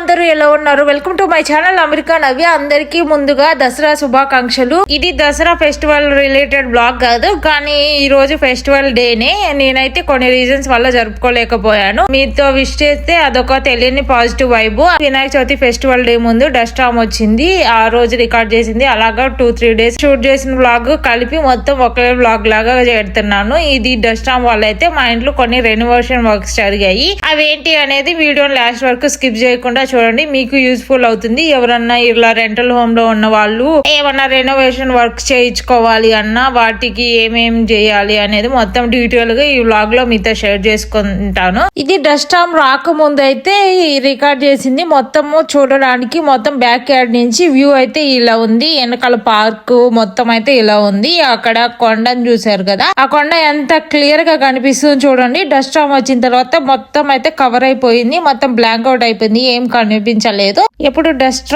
అందరూ ఎలా ఉన్నారు? Welcome to my channel America Navya. అందరికీ ముందుగా దసరా శుభాకాంక్షలు. ఇది దసరా ఫెస్టివల్ రిలేటెడ్ బ్లాగ్ కాదు, కానీ ఈ రోజు ఫెస్టివల్ డేనే. నేనైతే కొన్ని రీజన్స్ వల్ల జరుపుకోలేకపోయాను. మీతో విష్ చేస్తే అదొక తెలియని positive vibe. Vinayaka Chavithi festival day ముందు డస్ట్ టామ్ వచ్చింది, ఆ రోజు రికార్డ్ చేసింది. అలాగా 2-3 డేస్ షూట్ చేసిన బ్లాగ్ కలిపి మొత్తం ఒకే బ్లాగ్ లాగా చేస్తున్నాను. ఇది డస్ట్ టామ్ వల్ల అయితే మా ఇంట్లో కొన్ని రెనోవేషన్ వర్క్స్ జరిగాయి. అవేంటి అనేది వీడియో లాస్ట్ వరకు స్కిప్ చేయకుండా చూడండి, మీకు యూస్ఫుల్ అవుతుంది. ఎవరన్నా ఇలా రెంటల్ హోమ్ లో ఉన్న వాళ్ళు ఏమన్నా రెనోవేషన్ వర్క్ చేయించుకోవాలి అన్నా వాటికి ఏమేం చేయాలి అనేది మొత్తం డీటెయిల్ గా ఈ వ్లాగ్ లో మీతో షేర్ చేసుకుంటాను. ఇది డస్ట్ టామ్ రాకముందు అయితే రికార్డ్ చేసింది. మొత్తము చూడడానికి మొత్తం బ్యాక్ యార్డ్ నుంచి వ్యూ అయితే ఇలా ఉంది. వెనకాల పార్క్ మొత్తం అయితే ఇలా ఉంది. అక్కడ కొండను చూసారు కదా, ఆ కొండ ఎంత క్లియర్ గా కనిపిస్తుంది చూడండి. డస్ట్ టామ్ వచ్చిన తర్వాత మొత్తం అయితే కవర్ అయిపోయింది, మొత్తం బ్లాంక్ అవుట్ అయిపోయింది, ఏం కనిపించలేదు. ఎప్పుడు డస్ట్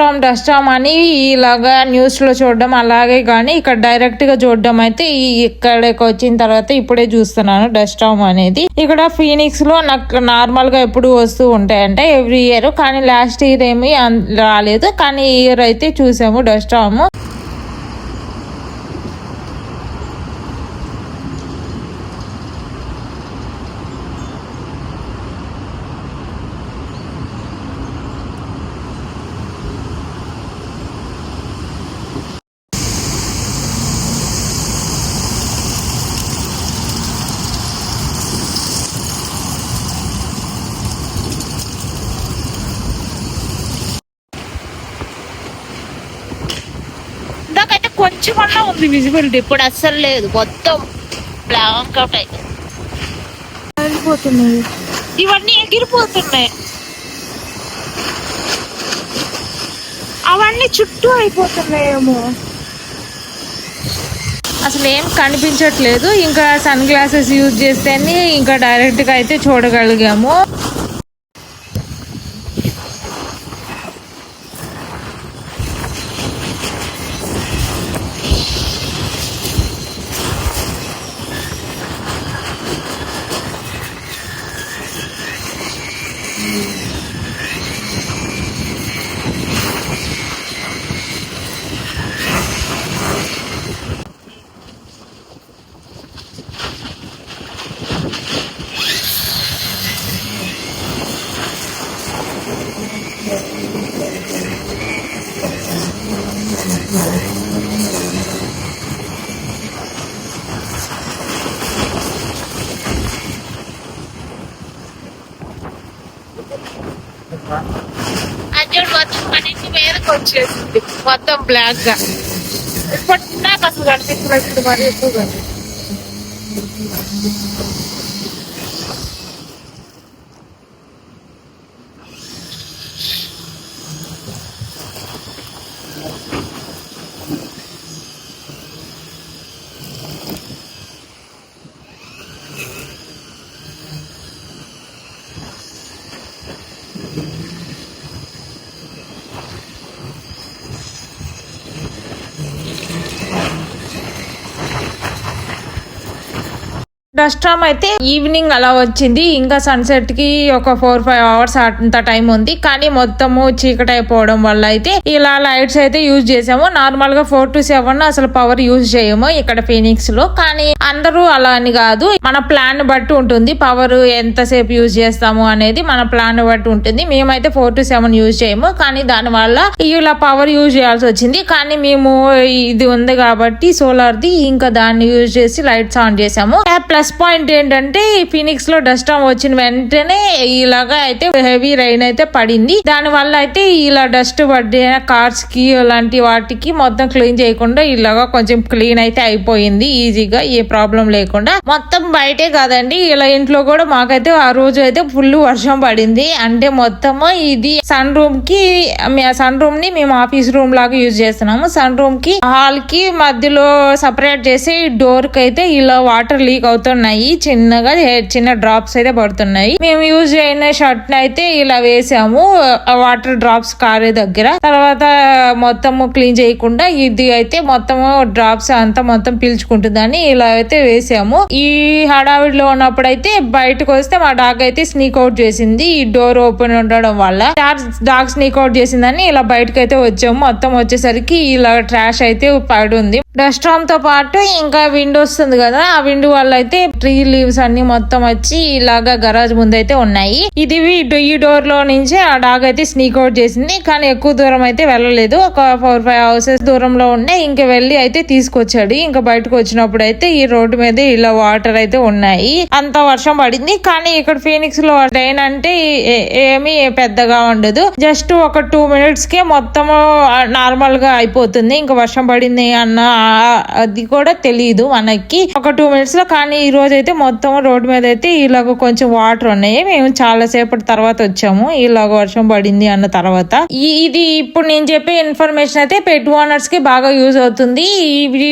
టామ్ అని ఇలాగా న్యూస్ లో చూడడం అలాగే, కానీ ఇక్కడ డైరెక్ట్ గా చూడడం అయితే ఇక్కడికి వచ్చిన తర్వాత ఇప్పుడే చూస్తున్నాను డస్ట్ టామ్ అనేది. ఇక్కడ ఫీనిక్స్ లో నాకు నార్మల్ గా ఎప్పుడు వస్తూ ఉంటాయంటే ఎవ్రీ ఇయర్, కానీ లాస్ట్ ఇయర్ ఏమి రాలేదు, కానీ ఈ ఇయర్ అయితే చూసాము డస్ట్ టామ్. ఇందాకైతే కొంచెం అన్నా ఉంది విజిబిలిటీ, ఇప్పుడు అస్సలు లేదు, మొత్తం బ్లాంక్ అవుట్ అయిపోతున్నాయి. ఇవన్నీ ఎగిరిపోతున్నాయి, అవన్నీ చుట్టూ అయిపోతున్నాయేమో, అసలు ఏం కనిపించట్లేదు. ఇంకా సన్ గ్లాసెస్ యూజ్ చేస్తేనే ఇంకా డైరెక్ట్ గా అయితే చూడగలిగాము. అడ్జడ్ మొత్తం అన్నింటి మీదకి వచ్చేసింది, మొత్తం బ్లాక్ గా. ఇప్పటి నాకు అసలు కనిపించలేదు, మరి ఎక్కువగా. డస్ట్ టామ్ అయితే ఈవినింగ్ అలా వచ్చింది. ఇంకా సన్సెట్ కి ఒక 4-5 అవర్స్ అంత టైం ఉంది, కానీ మొత్తము చీకటి అయిపోవడం వల్ల అయితే ఇలా లైట్స్ అయితే యూజ్ చేసాము. నార్మల్ గా 4 to 7 అసలు పవర్ యూజ్ చేయము ఇక్కడ ఫీనిక్స్ లో, కానీ అందరూ అలా అని కాదు, మన ప్లాన్ బట్టి ఉంటుంది. పవర్ ఎంతసేపు యూజ్ చేస్తాము అనేది మన ప్లాన్ బట్టి ఉంటుంది. మేమైతే 4 to 7 యూజ్ చేయము, కానీ దాని వల్ల ఇలా పవర్ యూజ్ చేయాల్సి వచ్చింది. కానీ మేము ఇది ఉంది కాబట్టి సోలార్ ది, ఇంకా దాన్ని యూజ్ చేసి లైట్స్ ఆన్ చేసాము. ప్లస్ పాయింట్ ఏంటంటే ఫినిక్స్ లో డస్ట్ టామ్ వచ్చిన వెంటనే ఇలాగా అయితే హెవీ రైన్ అయితే పడింది. దాని వల్ల అయితే ఇలా డస్ట్ పడిన కార్స్ కి అలాంటి వాటికి మొత్తం క్లీన్ చేయకుండా ఇలాగా కొంచెం క్లీన్ అయితే అయిపోయింది ఈజీగా, ఏ ప్రాబ్లం లేకుండా. మొత్తం బయటే కాదండి, ఇలా ఇంట్లో కూడా మాకైతే ఆ రోజు అయితే ఫుల్ వర్షం పడింది. అంటే మొత్తము ఇది సన్ రూమ్ కి, సన్ రూమ్ ని మేము ఆఫీస్ రూమ్ లాగా యూజ్ చేస్తున్నాము. సన్ రూమ్ కి హాల్ కి మధ్యలో సపరేట్ చేసి డోర్ కి అయితే ఇలా వాటర్ లీక్ అవుతున్నాయి, చిన్నగా చిన్న డ్రాప్స్ అయితే పడుతున్నాయి. మేము యూజ్ అయిన షర్ట్ అయితే ఇలా వేసాము వాటర్ డ్రాప్స్ కారే దగ్గర. తర్వాత తర్వాత మొత్తము క్లీన్ చేయకుండా ఇది అయితే మొత్తము డ్రాప్స్ అంతా మొత్తం పీల్చుకుంటుందని ఇలా అయితే వేసాము. ఈ హడావిడిలో ఉన్నప్పుడైతే బయటకు వస్తే మా డాగ్ అయితే స్నీక్ అవుట్ చేసింది. ఈ డోర్ ఓపెన్ ఉండడం వల్ల డాగ్ స్నీక్ అవుట్ చేసిందని ఇలా బయటకు అయితే వచ్చాము. మొత్తం వచ్చేసరికి ఇలా ట్రాష్ అయితే పడి ఉంది. డస్ట్ రామ్ తో పాటు ఇంకా విండో వస్తుంది కదా, ఆ విండో వల్ల అయితే ట్రీ లీవ్స్ అన్ని మొత్తం వచ్చి ఇలాగా గరాజ్ ముందు అయితే ఉన్నాయి. ఇది ఈ డోర్ లో నుంచి ఆ డాగ్ అయితే స్నీక్ అవుట్ చేసింది. కానీ ఎక్కువ దూరం అయితే వెళ్ళలేదు, ఒక 4-5 హౌసెస్ దూరంలో ఉండే ఇంకా వెళ్ళి అయితే తీసుకొచ్చాడు. ఇంకా బయటకు వచ్చినప్పుడు అయితే ఈ రోడ్డు మీద ఇలా వాటర్ అయితే ఉన్నాయి. అంత వర్షం పడింది. కానీ ఇక్కడ ఫీనిక్స్ లో రైన్ అంటే ఏమీ పెద్దగా ఉండదు, జస్ట్ ఒక 2 minutes కే మొత్తం నార్మల్ గా అయిపోతుంది. ఇంకా వర్షం పడింది అన్న అది కూడా తెలియదు మనకి ఒక 2 minutes లో. కానీ ఈ రోజు అయితే మొత్తం రోడ్ మీద అయితే ఇలాగ కొంచెం వాటర్ ఉన్నాయి. మేము చాలా సేపటి తర్వాత వచ్చాము ఇలాగ వర్షం పడింది అన్న తర్వాత. ఇది ఇప్పుడు నేను చెప్పే ఇన్ఫర్మేషన్ అయితే పెట్ ఓనర్స్ కి బాగా యూజ్ అవుతుంది.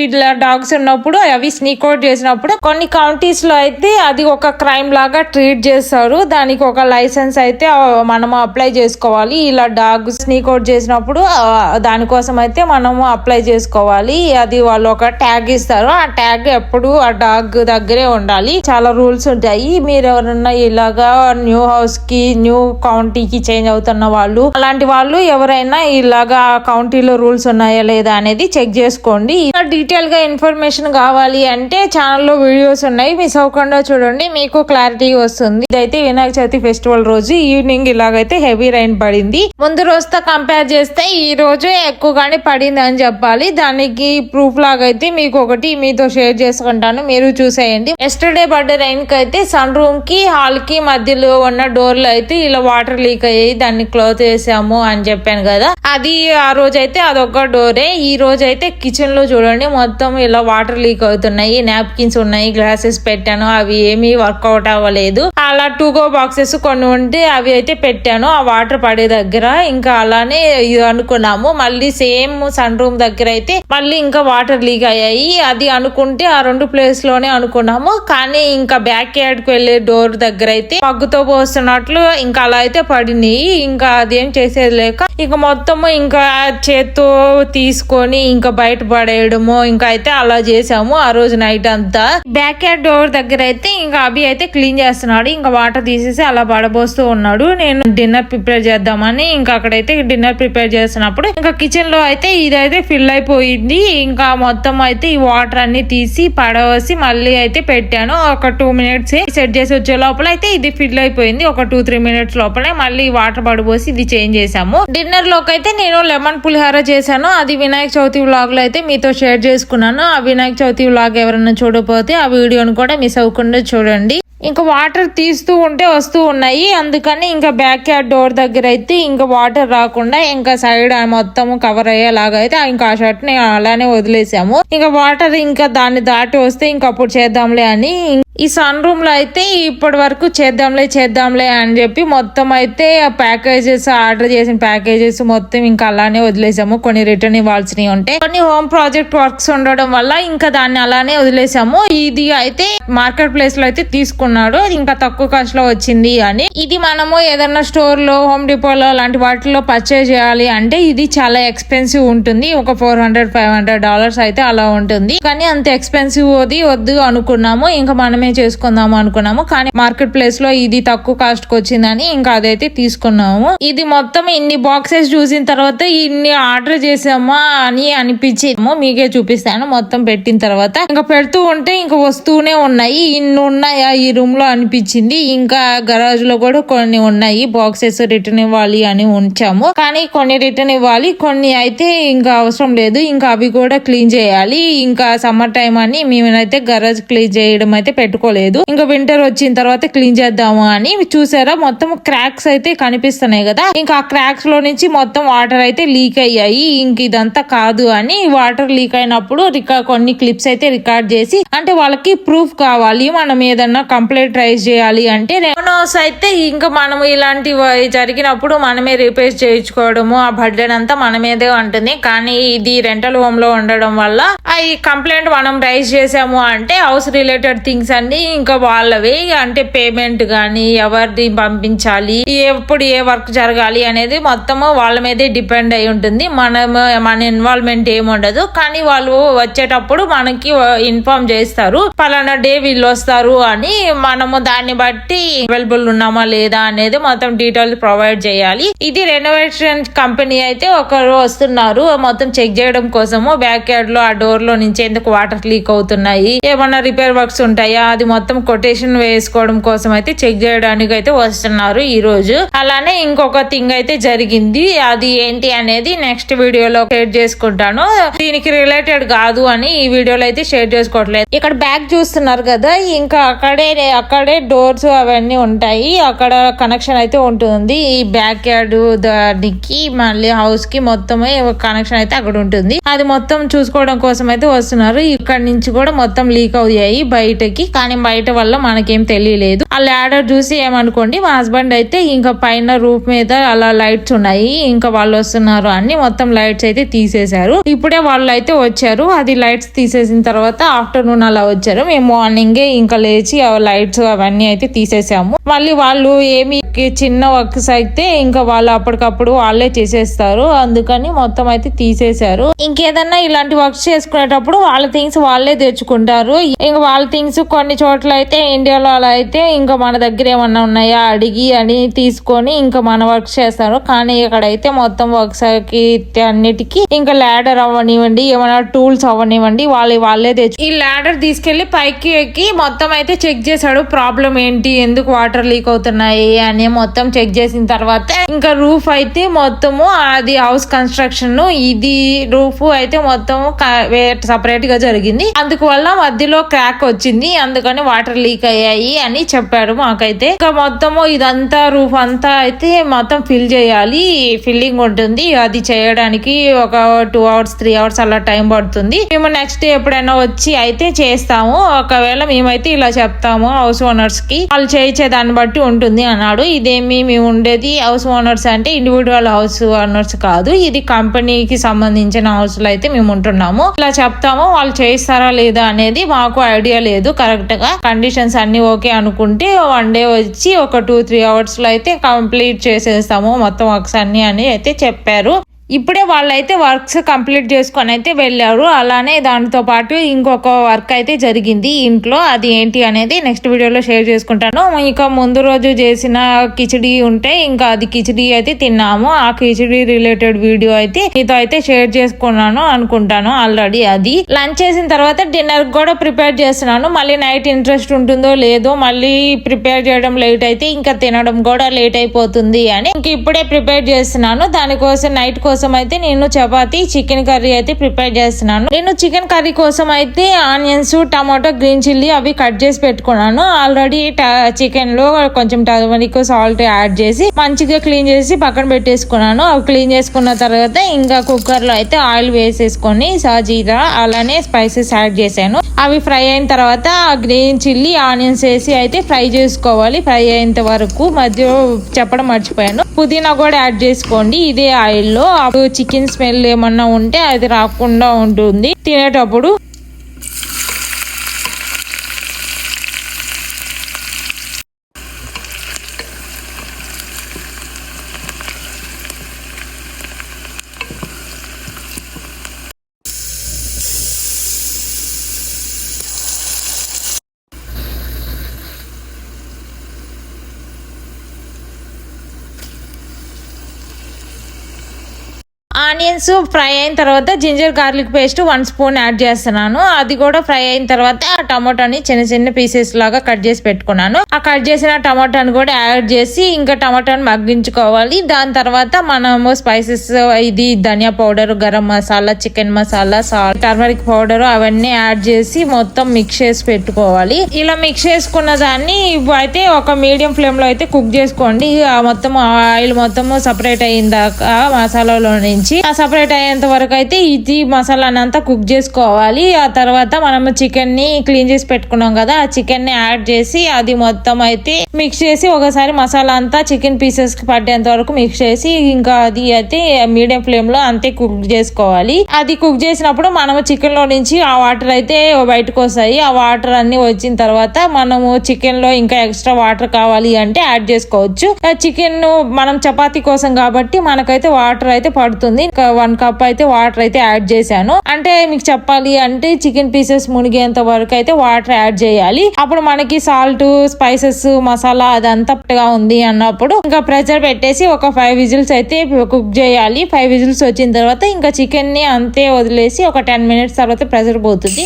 ఇలా డాగ్స్ ఉన్నప్పుడు అవి స్నీక్ అవుట్ చేసినప్పుడు కొన్ని కౌంటీస్ లో అయితే అది ఒక క్రైమ్ లాగా ట్రీట్ చేస్తారు. దానికి ఒక లైసెన్స్ అయితే మనము అప్లై చేసుకోవాలి. ఇలా డాగ్ స్నీక్ అవుట్ చేసినప్పుడు దానికోసం అయితే మనము అప్లై చేసుకోవాలి. అది వాళ్ళు ఒక ట్యాగ్ ఇస్తారు. ఆ ట్యాగ్ ఎప్పుడు ఆ డాగ్ దగ్గరే ఉండాలి. చాలా రూల్స్ ఉంటాయి. మీరు ఎవరన్నా ఇలాగా న్యూ హౌస్ కి న్యూ కౌంటీకి చేంజ్ అవుతున్న వాళ్ళు, అలాంటి వాళ్ళు ఎవరైనా ఇలాగా కౌంటీలో రూల్స్ ఉన్నాయా లేదా అనేది చెక్ చేసుకోండి. ఇంకా డీటెయిల్ గా ఇన్ఫర్మేషన్ కావాలి అంటే ఛానల్లో వీడియోస్ ఉన్నాయి, మిస్ అవ్వకుండా చూడండి, మీకు క్లారిటీ వస్తుంది. ఇదైతే వినాయక చవితి ఫెస్టివల్ రోజు ఈవినింగ్ ఇలాగైతే హెవీ రైన్ పడింది. ముందు రోజుతో కంపేర్ చేస్తే ఈ రోజు ఎక్కువగానే పడింది అని చెప్పాలి. దానికి ప్రూఫ్ లాగా అయితే మీకు ఒకటి మీతో షేర్ చేసుకుంటాను, మీరు చూసేయండి. ఎస్టర్డే పడ్డ రైన్ కి అయితే సన్ రూమ్ కి హాల్ కి మధ్యలో ఉన్న డోర్ లో అయితే ఇలా వాటర్ లీక్ అయ్యాయి. దాన్ని క్లోజ్ చేసాము అని చెప్పాను కదా, అది ఆ రోజు అయితే అదొక డోరే. ఈ రోజు అయితే కిచెన్ లో చూడండి మొత్తం ఇలా వాటర్ లీక్ అవుతున్నాయి. నాప్కిన్స్ ఉన్నాయి, గ్లాసెస్ పెట్టాను, అవి ఏమీ వర్కౌట్ అవ్వలేదు. అలా 2 go బాక్సెస్ కొన్ని ఉంటే అవి అయితే పెట్టాను ఆ వాటర్ పడే దగ్గర. ఇంకా అలానే ఇది అనుకున్నాము. మళ్ళీ సేమ్ సన్ రూమ్ దగ్గర అయితే మళ్ళీ ఇంకా వాటర్ లీక్ అయ్యాయి. అది అనుకుంటే ఆ 2 ప్లేస్ లోనే అనుకున్నాము. కానీ ఇంకా బ్యాక్ యార్డ్ కి వెళ్లే డోర్ దగ్గర అయితే పగ్గుతో పోస్తున్నట్లు ఇంకా అలా అయితే పడినాయి. ఇంకా అదేం చేసేది లేక ఇంకా మొత్తము ఇంకా చేత్తో తీసుకొని ఇంకా బయట పడేయడము ఇంకా అయితే అలా చేసాము ఆ రోజు నైట్ అంతా. బ్యాక్ యార్డ్ డోర్ దగ్గర అయితే ఇంకా అభి అయితే క్లీన్ చేస్తున్నాడు. ఇంకా వాటర్ తీసేసి అలా పడబోస్తూ ఉన్నాడు. నేను డిన్నర్ ప్రిపేర్ చేద్దామని ఇంకా అక్కడైతే డిన్నర్ ప్రిపేర్ చేస్తున్నప్పుడు ఇంకా కిచెన్ లో అయితే ఇదైతే ఫిల్ అయిపోయింది. ఇంకా మొత్తం అయితే ఈ వాటర్ అన్ని తీసి పడవసి మళ్ళీ అయితే పెట్టాను. ఒక 2 minutes సెట్ చేసి వచ్చే లోపల అయితే ఇది ఫిల్ అయిపోయింది. ఒక 2-3 minutes లోపలే మళ్ళీ వాటర్ పడబోసి ఇది చేంజ్ చేసాము. డిన్నర్ లోకి అయితే నేను లెమన్ పులిహార చేశాను. అది వినాయక చవితి వ్లాగ్ లో అయితే మీతో షేర్ చేసుకున్నాను. ఆ వినాయక చవితి వ్లాగ్ ఎవరైనా చూడకపోతే ఆ వీడియోని కూడా మిస్ అవ్వకుండా చూడండి. ఇంకా వాటర్ తీస్తూ ఉంటే వస్తూ ఉన్నాయి. అందుకని ఇంకా బ్యాక్ యార్డ్ డోర్ దగ్గర అయితే ఇంకా వాటర్ రాకుండా ఇంకా సైడ్ మొత్తం కవర్ అయ్యేలాగా అయితే ఇంకా ఆ షర్ట్ ని అలానే వదిలేసాము. ఇంకా వాటర్ ఇంకా దాన్ని దాటి వస్తే ఇంకా అప్పుడు చేద్దాంలే అని ఈ సన్ రూమ్ లో అయితే ఇప్పటి వరకు చేద్దాంలే అని చెప్పి మొత్తం అయితే ప్యాకేజెస్ ఆర్డర్ చేసిన ప్యాకేజెస్ మొత్తం ఇంకా అలానే వదిలేసాము. కొన్ని రిటర్న్ ఇవ్వాల్సినవి ఉంటే కొన్ని హోమ్ ప్రాజెక్ట్ వర్క్స్ ఉండడం వల్ల ఇంకా దాన్ని అలానే వదిలేసాము. ఇది అయితే మార్కెట్ ప్లేస్ లో అయితే తీసుకున్నాడు, ఇంకా తక్కువ కాస్ట్ లో వచ్చింది అని. ఇది మనము ఏదన్నా స్టోర్ లో హోమ్ డిపోలో అలాంటి వాటిలో పర్చేజ్ చేయాలి అంటే ఇది చాలా ఎక్స్పెన్సివ్ ఉంటుంది. ఒక $400-500 అయితే అలా ఉంటుంది. కానీ అంత ఎక్స్పెన్సివ్ వద్దు అనుకున్నాము. ఇంకా మనమే చేసుకుందాము అనుకున్నాము. కానీ మార్కెట్ ప్లేస్ లో ఇది తక్కువ కాస్ట్ కి వచ్చిందని ఇంకా అదైతే తీసుకున్నాము. ఇది మొత్తం ఇన్ని బాక్సెస్ చూసిన తర్వాత ఇన్ని ఆర్డర్ చేసామా అని అనిపించింది. మీకే చూపిస్తాను మొత్తం పెట్టిన తర్వాత. ఇంకా పెడుతూ ఉంటే ఇంకా వస్తూనే ఉన్నాయి. ఇన్ని ఉన్నాయా ఈ రూమ్ లో అనిపించింది. ఇంకా గరాజ్ లో కూడా కొన్ని ఉన్నాయి బాక్సెస్ రిటర్న్ ఇవ్వాలి అని ఉంచాము. కానీ కొన్ని రిటర్న్ ఇవ్వాలి, కొన్ని అయితే ఇంకా అవసరం లేదు. ఇంకా అవి కూడా క్లీన్ చేయాలి. ఇంకా సమ్మర్ టైం అని మేమైతే గరాజ్ క్లీన్ చేయడం అయితే పెట్టుకోలేదు. ఇంకా వింటర్ వచ్చిన తర్వాత క్లీన్ చేద్దాము అని. చూసారా మొత్తం క్రాక్స్ అయితే కనిపిస్తున్నాయి కదా, ఇంకా ఆ క్రాక్స్ లో నుంచి మొత్తం వాటర్ అయితే లీక్ అయ్యాయి. ఇంక ఇదంతా కాదు అని వాటర్ లీక్ అయినప్పుడు కొన్ని క్లిప్స్ అయితే రికార్డ్ చేసి, అంటే వాళ్ళకి ప్రూఫ్ కావాలి మనం ఏదన్నా కంప్లైంట్ రైజ్ చేయాలి అంటే రెవెన్యూస్ అయితే ఇంకా మనం ఇలాంటి జరిగినప్పుడు మనమే రిపేర్ చేయించుకోవడము ఆ బర్డెన్ అంతా మన మీదే ఉంటుంది. కానీ ఇది రెంటల్ హోమ్ లో ఉండడం వల్ల ఈ కంప్లైంట్ మనం రైజ్ చేసాము అంటే హౌస్ రిలేటెడ్ థింగ్స్ అన్ని ఇంకా వాళ్ళవి, అంటే పేమెంట్ గానీ ఎవరిది పంపించాలి, ఎప్పుడు ఏ వర్క్ జరగాలి అనేది మొత్తము వాళ్ళ మీదే డిపెండ్ అయి ఉంటుంది. మన ఇన్వాల్వ్మెంట్ ఏముండదు. కానీ వాళ్ళు వచ్చేటప్పుడు మనకి ఇన్ఫార్మ్ చేస్తారు పలానా డే వీళ్ళు వస్తారు అని. మనము దాన్ని బట్టి అవైలబుల్ ఉన్నామా లేదా అనేది మొత్తం డీటెయిల్స్ ప్రొవైడ్ చేయాలి. ఇది రెనోవేషన్ కంపెనీ అయితే ఒకరు వస్తున్నారు మొత్తం చెక్ చేయడం కోసము. బ్యాక్ యార్డ్ లో ఆ డోర్ లో నుంచి ఎందుకు వాటర్ లీక్ అవుతున్నాయి, ఏమన్నా రిపేర్ వర్క్స్ ఉంటాయా, అది మొత్తం కొటేషన్ వేసుకోవడం కోసం అయితే చెక్ చేయడానికి అయితే వస్తున్నారు ఈ రోజు. అలానే ఇంకొక థింగ్ అయితే జరిగింది, అది ఏంటి అనేది నెక్స్ట్ వీడియోలో షేర్ చేసుకుంటాను. దీనికి రిలేటెడ్ కాదు అని ఈ వీడియోలో అయితే షేర్ చేసుకోవట్లేదు. ఇక్కడ బ్యాక్ చూస్తున్నారు కదా, ఇంకా అక్కడే డోర్స్ అవన్నీ ఉంటాయి, అక్కడ కనెక్షన్ అయితే ఉంటుంది. ఈ బ్యాక్ యార్డ్ దానికి మళ్ళీ హౌస్ కి మొత్తమే కనెక్షన్ అయితే అక్కడ ఉంటుంది. అది మొత్తం చూసుకోవడం కోసం అయితే వస్తున్నారు. ఇక్కడ నుంచి కూడా మొత్తం లీక్ అయ్యాయి బయటకి, కానీ బయట వల్ల మనకేం తెలియలేదు. ఆ ల్యాడర్ చూసి ఏమనుకోండి, మా హస్బెండ్ అయితే ఇంకా పైన రూఫ్ మీద అలా లైట్స్ ఉన్నాయి, ఇంకా వాళ్ళు వస్తున్నారు అని మొత్తం లైట్స్ అయితే తీసేశారు. ఇప్పుడే వాళ్ళు అయితే వచ్చారు. అది లైట్స్ తీసేసిన తర్వాత ఆఫ్టర్నూన్ అలా వచ్చారు. మేము మార్నింగే ఇంకా లేచి ఆ లైట్స్ అవన్నీ అయితే తీసేసాము. మళ్ళీ వాళ్ళు ఏమి చిన్న వర్క్స్ అయితే ఇంకా వాళ్ళు అప్పటికప్పుడు వాళ్ళే చేసేస్తారు, అందుకని మొత్తం అయితే తీసేశారు. ఇంకేదన్నా ఇలాంటి వర్క్స్ చేసుకునేటప్పుడు వాళ్ళ థింగ్స్ వాళ్ళే తెచ్చుకుంటారు. ఇంకా వాళ్ళ థింగ్స్ కొన్ని చోట్ల అయితే ఇండియాలో అలా అయితే ఇంకా మన దగ్గర ఏమన్నా ఉన్నాయా అడిగి అని తీసుకొని ఇంకా మన వర్క్స్ చేస్తారు. కానీ ఇక్కడైతే మొత్తం వర్క్స్ కి అన్నిటికీ ఇంకా ల్యాడర్ అవ్వనివ్వండి, ఏమైనా టూల్స్ అవ్వనివ్వండి, వాళ్ళే తెచ్చు. ఈ ల్యాడర్ తీసుకెళ్లి పైకి ఎక్కి మొత్తం అయితే చెక్ చేశాడు ప్రాబ్లం ఏంటి, ఎందుకు వాటర్ లీక్ అవుతున్నాయి అని మొత్తం చెక్ చేసిన తర్వాత ఇంకా రూఫ్ అయితే మొత్తము అది హౌస్ కన్స్ట్రక్షన్, ఇది రూఫ్ అయితే మొత్తం సపరేట్ గా జరిగింది. అందువల్ల మధ్యలో క్రాక్ వచ్చింది, అందుకని వాటర్ లీక్ అయ్యాయి అని చెప్పాడు మాకైతే. ఇంకా మొత్తము ఇదంతా రూఫ్ అంతా అయితే మొత్తం ఫిల్ చేయాలి, ఫిల్లింగ్ ఉంటుంది. అది చేయడానికి ఒక 2 hours 3 hours అలా టైం పడుతుంది. మేము నెక్స్ట్ డే ఎప్పుడైనా వచ్చి అయితే చేస్తాము. ఒకవేళ మేమైతే ఇలా చెప్తాము హౌస్ ఓనర్స్ కి, వాళ్ళు చేయించే దాన్ని బట్టి ఉంటుంది అన్నాడు. ఇదేమి మేము ఉండేది హౌస్ ఓనర్స్ అంటే ఇండివిజువల్ హౌస్ ఓనర్స్ కాదు, ఇది కంపెనీకి సంబంధించిన హౌస్ లో అయితే మేము ఉంటున్నాము. ఇలా చెప్తాము, వాళ్ళు చేయిస్తారా లేదా అనేది మాకు ఐడియా లేదు. కరెక్ట్ గా కండిషన్స్ అన్ని ఓకే అనుకుంటే 1 day వచ్చి ఒక 2-3 hours లో అయితే కంప్లీట్ చేసేస్తాము మొత్తం వర్క్స్ అన్ని అని అయితే చెప్పారు. ఇప్పుడే వాళ్ళైతే వర్క్స్ కంప్లీట్ చేసుకొని అయితే వెళ్ళారు. అలానే దానితో పాటు ఇంకొక వర్క్ అయితే జరిగింది ఇంట్లో, అది ఏంటి అనేది నెక్స్ట్ వీడియోలో షేర్ చేసుకుంటాను. ఇంకా ముందు రోజు చేసిన కిచిడి ఉంటే ఇంకా అది కిచిడి అయితే తిన్నాము. ఆ కిచిడి రిలేటెడ్ వీడియో అయితే మీతో అయితే షేర్ చేసుకున్నాను అనుకుంటాను ఆల్రెడీ. అది లంచ్ చేసిన తర్వాత డిన్నర్ కూడా ప్రిపేర్ చేస్తున్నాను. మళ్ళీ నైట్ ఇంట్రెస్ట్ ఉంటుందో లేదో, మళ్ళీ ప్రిపేర్ చేయడం లేట్ అయితే ఇంకా తినడం కూడా లేట్ అయిపోతుంది అని ఇంక ఇప్పుడే ప్రిపేర్ చేస్తున్నాను. దానికోసం నైట్ కోసం అయితే నేను చపాతీ చికెన్ కర్రీ అయితే ప్రిపేర్ చేస్తున్నాను. నేను చికెన్ కర్రీ కోసం అయితే ఆనియన్స్, టమాటో, గ్రీన్ చిల్లీ అవి కట్ చేసి పెట్టుకున్నాను. ఆల్రెడీ చికెన్ లో కొంచెం టర్మరిక్, సాల్ట్ యాడ్ చేసి మంచిగా క్లీన్ చేసి పక్కన పెట్టేసుకున్నాను. అవి క్లీన్ చేసుకున్న తర్వాత ఇంకా కుక్కర్ లో అయితే ఆయిల్ వేసేసుకొని సాజీరా అలానే స్పైసెస్ యాడ్ చేశాను. అవి ఫ్రై అయిన తర్వాత గ్రీన్ చిల్లీ, ఆనియన్స్ వేసి అయితే ఫ్రై చేసుకోవాలి. ఫ్రై అయ్యేంత వరకు మధ్య చెప్పడం మర్చిపోయాను, పుదీనా కూడా యాడ్ చేసుకోండి ఇదే ఆయిల్ లో. చికెన్ స్మెల్ ఏమన్నా ఉంటే అది రాకుండా ఉంటుంది తినేటప్పుడు. ఆనియన్స్ ఫ్రై అయిన తర్వాత ginger garlic paste 1 spoon add చేస్తున్నాను. అది కూడా ఫ్రై అయిన తర్వాత ఆ టమాటాని చిన్న చిన్న పీసెస్ లాగా కట్ చేసి పెట్టుకున్నాను. ఆ కట్ చేసిన టమాటాని కూడా యాడ్ చేసి ఇంకా టమాటాని మగ్గించుకోవాలి. దాని తర్వాత మనము స్పైసెస్, ఇది ధనియా powder, garam masala, chicken masala, salt, turmeric powder అవన్నీ యాడ్ చేసి మొత్తం మిక్స్ చేసి పెట్టుకోవాలి. ఇలా మిక్స్ చేసుకున్న దాన్ని అయితే ఒక మీడియం ఫ్లేమ్ లో అయితే కుక్ చేసుకోండి. మొత్తం ఆయిల్ మొత్తం సపరేట్ అయిన దాకా మసాలాలో నుంచి సపరేట్ అయ్యేంత వరకు అయితే ఇది మసాలాని అంతా కుక్ చేసుకోవాలి. ఆ తర్వాత మనం చికెన్ ని క్లీన్ చేసి పెట్టుకున్నాం కదా, ఆ చికెన్ ని యాడ్ చేసి అది మొత్తం అయితే మిక్స్ చేసి ఒకసారి మసాలా అంతా చికెన్ పీసెస్ కి పట్టేంత వరకు మిక్స్ చేసి ఇంకా అది అయితే మీడియం ఫ్లేమ్ లో అంతే కుక్ చేసుకోవాలి. అది కుక్ చేసినప్పుడు మనము చికెన్ లో నుంచి ఆ వాటర్ అయితే బయటకు వస్తాయి. ఆ వాటర్ అన్ని వచ్చిన తర్వాత మనము చికెన్ లో ఇంకా ఎక్స్ట్రా వాటర్ కావాలి అంటే యాడ్ చేసుకోవచ్చు. చికెన్ మనం చపాతీ కోసం కాబట్టి మనకైతే వాటర్ అయితే పడుతుంది. 1 కప్ అయితే వాటర్ అయితే యాడ్ చేశాను. అంటే మీకు చెప్పాలి అంటే చికెన్ పీసెస్ మునిగేంత వరకు అయితే వాటర్ యాడ్ చేయాలి. అప్పుడు మనకి సాల్ట్, స్పైసెస్, మసాలా అదంతా ఉంది అన్నప్పుడు ఇంకా ప్రెషర్ పెట్టేసి ఒక 5 విజిల్స్ అయితే కుక్ చేయాలి. 5 విజిల్స్ వచ్చిన తర్వాత ఇంకా చికెన్ ని అంతే వదిలేసి ఒక 10 మినిట్స్ తర్వాత ప్రెషర్ పోతుంది.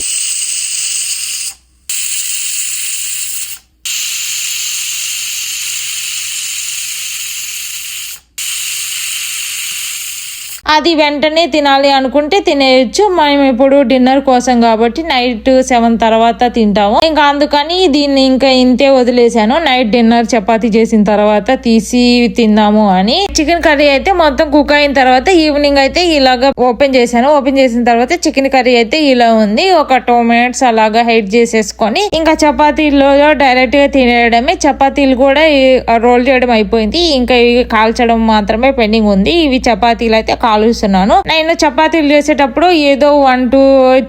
అది వెంటనే తినాలి అనుకుంటే తినేయచ్చు. మేము ఇప్పుడు డిన్నర్ కోసం కాబట్టి నైట్ 7 తర్వాత తింటాము. ఇంకా అందుకని దీన్ని ఇంకా ఇంతే వదిలేసాను. నైట్ డిన్నర్ చపాతీ చేసిన తర్వాత తీసి తిందాము అని. చికెన్ కర్రీ అయితే మొత్తం కుక్ అయిన తర్వాత ఈవినింగ్ అయితే ఇలాగా ఓపెన్ చేశాను. ఓపెన్ చేసిన తర్వాత చికెన్ కర్రీ అయితే ఇలా ఉంది. ఒక 2 మినిట్స్ అలాగా హైట్ చేసేసుకొని ఇంకా చపాతీలో డైరెక్ట్ గా తినేయడమే. చపాతీలు కూడా రోల్ చేయడం అయిపోయింది. ఇంకా ఇవి కాల్చడం మాత్రమే పెండింగ్ ఉంది. ఇవి చపాతీలు అయితే కాలుస్తున్నాను. నేను చపాతీలు చేసేటప్పుడు ఏదో 1-2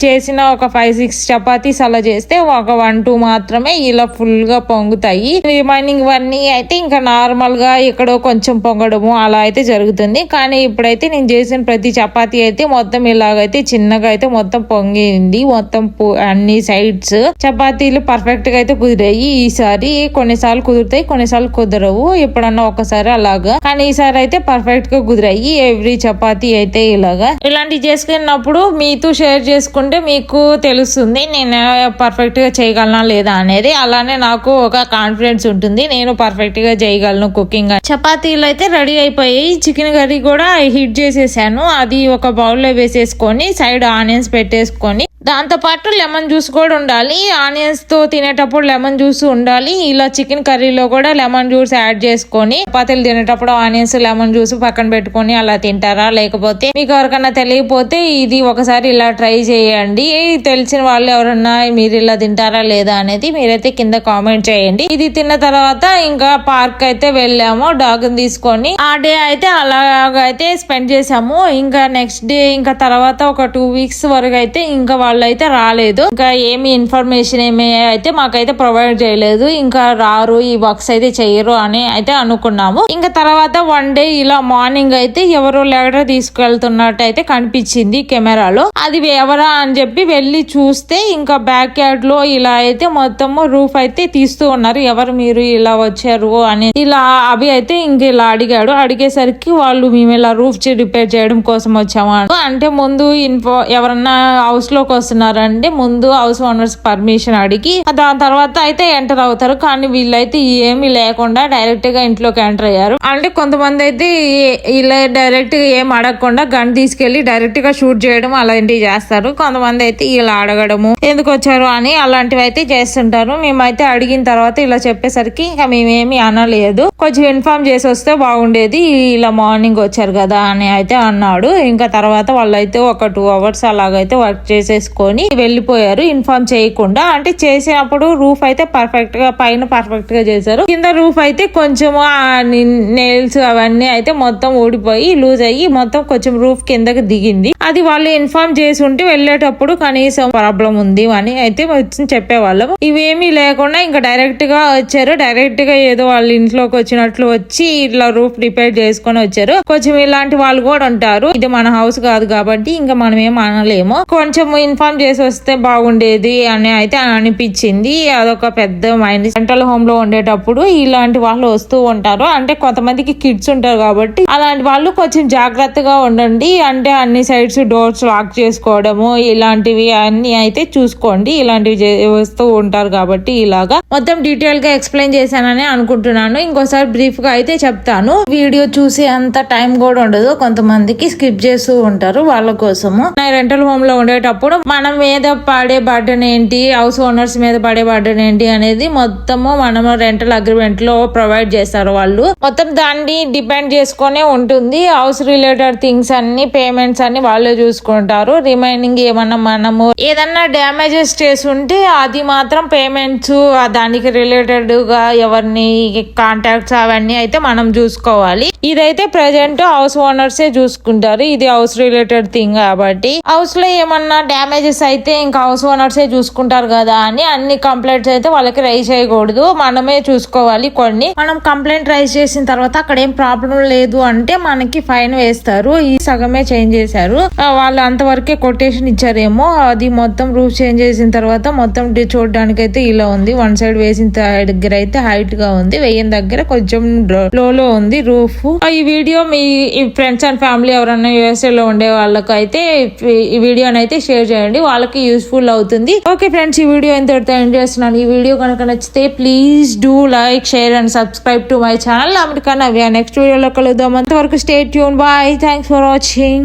చేసిన ఒక 5-6 చపాతీస్ అలా చేస్తే ఒక 1-2 మాత్రమే ఇలా ఫుల్ గా పొంగుతాయి. రిమైనింగ్ అన్ని అయితే ఇంకా నార్మల్ గా ఎక్కడో కొంచెం పొంగడము అలా అయితే జరుగుతుంది. కానీ ఇప్పుడైతే నేను చేసిన ప్రతి చపాతీ అయితే మొత్తం ఇలాగైతే చిన్నగా అయితే మొత్తం పొంగింది. మొత్తం అన్ని సైడ్స్ చపాతీలు పర్ఫెక్ట్ గా అయితే కుదిరాయి. ఈసారి కొన్నిసార్లు కుదురుతాయి, కొన్నిసార్లు కుదరవు. ఎప్పుడన్నా ఒకసారి అలాగా, కానీ ఈసారి అయితే పర్ఫెక్ట్ గా కుదిరాయి. ఎవ్రీ చపాతీ అయితే ఇలాగా. ఇలాంటి చేసుకున్నప్పుడు మీతో షేర్ చేసుకుంటే మీకు తెలుస్తుంది నేను పర్ఫెక్ట్ గా చేయగలనా లేదా అనేది. అలానే నాకు ఒక కాన్ఫిడెన్స్ ఉంటుంది, నేను పర్ఫెక్ట్ గా చేయగలను కుకింగ్. చపాతీలు అయితే రెడీ అయిపోయాయి. చికెన్ కర్రీ కూడా హీట్ చేసేసాను. అది ఒక బౌల్ లో వేసేసుకొని సైడ్ ఆనియన్స్ పెట్టేసుకొని దాంతో పాటు లెమన్ జ్యూస్ కూడా ఉండాలి. ఆనియన్స్ తో తినేటప్పుడు లెమన్ జ్యూస్ ఉండాలి. ఇలా చికెన్ కర్రీలో కూడా లెమన్ జ్యూస్ యాడ్ చేసుకొని చపాతీలు తినేటప్పుడు ఆనియన్స్, లెమన్ జ్యూస్ పక్కన పెట్టుకొని అలా తింటారా? లేకపోతే మీకు ఎవరికన్నా తెలియకపోతే ఇది ఒకసారి ఇలా ట్రై చేయండి. తెలిసిన వాళ్ళు ఎవరన్నా మీరు ఇలా తింటారా లేదా అనేది మీరైతే కింద కామెంట్ చేయండి. ఇది తిన్న తర్వాత ఇంకా పార్క్ అయితే వెళ్ళాము డాగ్ తీసుకొని. ఆ డే అయితే అలాగైతే స్పెండ్ చేసాము. ఇంకా నెక్స్ట్ డే ఇంకా తర్వాత ఒక 2 వీక్స్ వరకు అయితే ఇంకా వాళ్ళు అయితే రాలేదు. ఇంకా ఏమి ఇన్ఫర్మేషన్ ఏమి అయితే మాకైతే ప్రొవైడ్ చేయలేదు. ఇంకా రారు, ఈ వర్క్స్ అయితే చెయ్యరు అని అయితే అనుకున్నాము. ఇంకా తర్వాత 1 డే ఇలా మార్నింగ్ అయితే ఎవరో లెటర్ తీసుకెళ్తున్నట్టు అయితే కనిపించింది కెమెరాలో. అది ఎవరా అని చెప్పి వెళ్ళి చూస్తే ఇంకా బ్యాక్ యార్డ్ లో ఇలా అయితే మొత్తము రూఫ్ అయితే తీస్తూ ఉన్నారు. ఎవరు మీరు ఇలా వచ్చారు అని ఇలా అభి అయితే ఇంక ఇలా అడిగాడు. అడిగేసరికి వాళ్ళు మేము ఇలా రూఫ్ రిపేర్ చేయడం కోసం వచ్చాము అంటే ముందు ఎవరన్నా హౌస్ లోకి వస్తున్నారంటే ముందు హౌస్ ఓనర్స్ పర్మిషన్ అడిగి దాని తర్వాత అయితే ఎంటర్ అవుతారు. కానీ వీళ్ళైతే ఏమీ లేకుండా డైరెక్ట్ గా ఇంట్లోకి ఎంటర్ అయ్యారు. అంటే కొంతమంది అయితే ఇలా డైరెక్ట్ గా ఏం అడగకుండా గన్ తీసుకెళ్లి డైరెక్ట్ గా షూట్ చేయడం అలాంటివి చేస్తారు. కొంతమంది అయితే ఇలా అడగడము ఎందుకు వచ్చారు అని అలాంటివి అయితే చేస్తుంటారు. మేమైతే అడిగిన తర్వాత ఇలా చెప్పేసరికి ఇంకా మేమేమి అనలేదు. కొంచెం ఇన్ఫార్మ్ చేసి వస్తే బాగుండేది, ఇలా మార్నింగ్ వచ్చారు కదా అని అయితే అన్నాడు. ఇంకా తర్వాత వాళ్ళైతే ఒక 2 అవర్స్ అలాగైతే వర్క్ చేసేసుకొని వెళ్ళిపోయారు ఇన్ఫార్మ్ చేయకుండా. అంటే చేసినప్పుడు రూఫ్ అయితే పర్ఫెక్ట్ గా పైన పర్ఫెక్ట్ గా చేశారు. కింద రూఫ్ అయితే కొంచెం నెయిల్స్ అవన్నీ అయితే మొత్తం ఊడిపోయి లూజ్ అయ్యి మొత్తం కొంచెం రూఫ్ కిందకి దిగింది. అది వాళ్ళు ఇన్ఫార్మ్ చేసి ఉంటే వెళ్ళేటప్పుడు కనీసం ప్రాబ్లం ఉంది అని అయితే వచ్చి చెప్పేవాళ్ళం. ఇవేమీ లేకుండా ఇంకా డైరెక్ట్ గా వచ్చారు. డైరెక్ట్ గా ఏదో వాళ్ళ ఇంట్లోకి వచ్చినట్లు వచ్చి ఇట్లా రూఫ్ రిపేర్ చేసుకొని వచ్చారు. కొంచెం ఇలాంటి వాళ్ళు కూడా ఉంటారు. ఇది మన హౌస్ కాదు కాబట్టి ఇంకా మనం ఏం అనలేము. కొంచెం ఇన్ఫార్మ్ చేసి వస్తే బాగుండేది అని అయితే అనిపించింది. అదొక పెద్ద మైండ్. మెంటల్ హోమ్ లో ఉండేటప్పుడు ఇలాంటి వాళ్ళు వస్తూ ఉంటారు. అంటే కొంతమందికి కిడ్స్ ఉంటారు కాబట్టి అలాంటి వాళ్ళు కొంచెం జాగ్రత్తగా ఉండండి. అంటే అన్ని సైడ్స్ డోర్స్ లాక్ చేసుకోవడము ఇలాంటివి అన్ని అయితే చూసుకోండి. ఇలాంటివి వస్తూ ఉంటారు కాబట్టి ఇలాగా మొత్తం డీటెయిల్ గా ఎక్స్ప్లెయిన్ చేశానని అనుకుంటున్నాను. ఇంకోసారి బ్రీఫ్ గా అయితే చెప్తాను. వీడియో చూసే అంత టైం కూడా ఉండదు, కొంతమందికి స్కిప్ చేస్తూ ఉంటారు. వాళ్ళ కోసము రెంటల్ హోమ్ లో ఉండేటప్పుడు మన మీద పడే బర్డెన్ ఏంటి, హౌస్ ఓనర్స్ మీద పడే బర్డెన్ ఏంటి అనేది మొత్తము మనం రెంటల్ అగ్రిమెంట్ లో ప్రొవైడ్ చేస్తారు వాళ్ళు. మొత్తం దాన్ని డిపెండ్ చేసుకునే ఉంటుంది. హౌస్ రిలేటెడ్ థింగ్స్ అన్ని, పేమెంట్స్ అన్ని వాళ్ళే చూసుకుంటారు. రిమైనింగ్ ఏమన్నా మనము ఏదన్నా డ్యామేజెస్ చేసి ఉంటే అది మాత్రం పేమెంట్స్ దానికి రిలేటెడ్ గా ఎవరిని కాంటాక్ట్స్ అవన్నీ అయితే మనం చూసుకోవాలి. ఇదైతే ప్రెజెంట్ హౌస్ ఓనర్సే చూసుకుంటారు. ఇది హౌస్ రిలేటెడ్ థింగ్ కాబట్టి హౌస్ లో ఏమన్నా డ్యామేజెస్ అయితే ఇంకా హౌస్ ఓనర్సే చూసుకుంటారు కదా అని అన్ని కంప్లైంట్స్ అయితే వాళ్ళకి రైజ్ చేయకూడదు, మనమే చూసుకోవాలి. కొన్ని మనం కంప్లైంట్ రైజ్ చేసిన తర్వాత అక్కడ ఏం ప్రాబ్లం లేదు అంటే మనకి ఫైన్ వేస్తారు. ఈ సగమే చేంజ్ చేశారు వాళ్ళు, అంతవరకే కొటేషన్ ఇచ్చారేమో. అది మొత్తం రూఫ్ చేంజ్ చేసిన తర్వాత మొత్తం చూడడానికి అయితే ఇలా ఉంది. వన్ సైడ్ వేసిన దగ్గర అయితే హైట్ గా ఉంది, వేయని దగ్గర కొంచెం లో ఉంది రూఫ్. ఈ video me friends and family ఎవరన్నా యూఎస్ఏ లో ఉండే వాళ్ళకి అయితే ఈ వీడియోని అయితే షేర్ చేయండి, వాళ్ళకి యూస్ఫుల్ అవుతుంది. ఓకే ఫ్రెండ్స్, ఈ వీడియో ఎంతటితో ఎండ్ చేస్తున్నాను. ఈ వీడియో కనుక నచ్చితే please do like, share and subscribe to my channel America Navya. Next వీడియోలో కలుద్దాం. అంతవరకు stay tune. Bye. Thanks for watching.